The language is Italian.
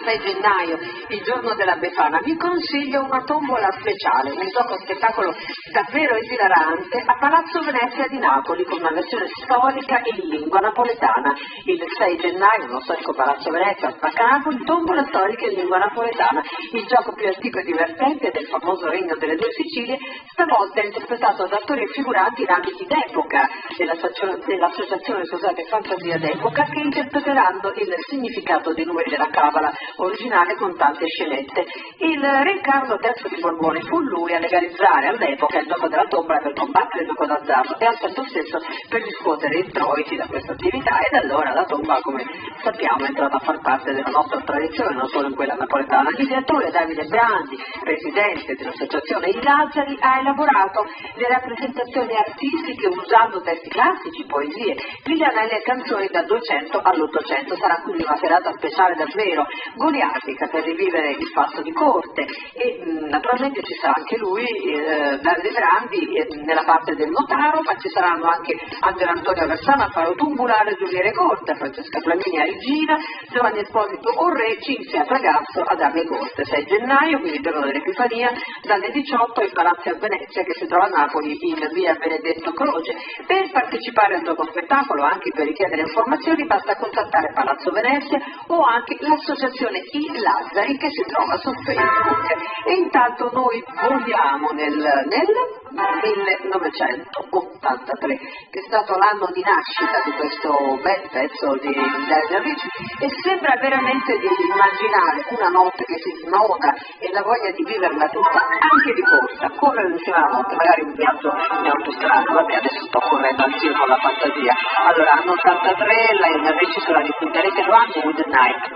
6 gennaio, il giorno della Befana, vi consiglio una tombola speciale, un gioco spettacolo davvero esilarante a Palazzo Venezia di Napoli, con una versione storica in lingua napoletana. Il 6 gennaio, lo storico Palazzo Venezia a Napoli, tombola storica in lingua napoletana. Il gioco più antico e divertente del famoso Regno delle Due Sicilie, stavolta è interpretato da attori e figuranti in abiti d'epoca dell'associazione Fantasia d'Epoca, che interpreteranno il significato dei numeri della Cabala originale con tante scenette. Il re Carlo III di Borbone fu lui a legalizzare all'epoca il gioco della tombola per combattere il gioco d'azzardo e al tempo stesso per riscuotere introiti da questa attività, e da allora la tombola, come sappiamo, è entrata a far parte della nostra tradizione, non solo in quella napoletana. Il direttore Davide Brandi, presidente dell'associazione I Lazzari, ha elaborato le rappresentazioni artistiche usando testi classici, poesie, villanelle e canzoni dal 200 all'800. Sarà quindi una serata speciale davvero goliardica per rivivere il passo di corte, e naturalmente ci sarà anche lui, Davide Brandi, nella parte del notaro, ma ci saranno anche Angelo Antonio Versano, Alfaro Tumbulare, Giuliere Corte, Francesca Flamini a Regina, Giovanni Esposito Orre, Cinzia Tragazzo ad Arme Corte. 6 gennaio, quindi il giorno dell'Epifania, dalle 18 in Palazzo a Venezia, che si trova a Napoli in via Benedetto Croce. Per partecipare al gioco spettacolo, anche per richiedere informazioni, basta contattare Palazzo Venezia o anche l'associazione I Lazzari, che si trova su Facebook. E intanto noi vogliamo nel 1983, che è stato l'anno di nascita di questo bel pezzo di Lionel Richie, e sembra veramente di immaginare una notte che si snoda e la voglia di viverla tutta, anche di corsa, come l'ultima notte, magari un viaggio in autostrada. Vabbè, adesso sto correndo anch'io con la fantasia. Allora, anno 83, Lionel Richie sulla diffusione, che lo hanno Good Night.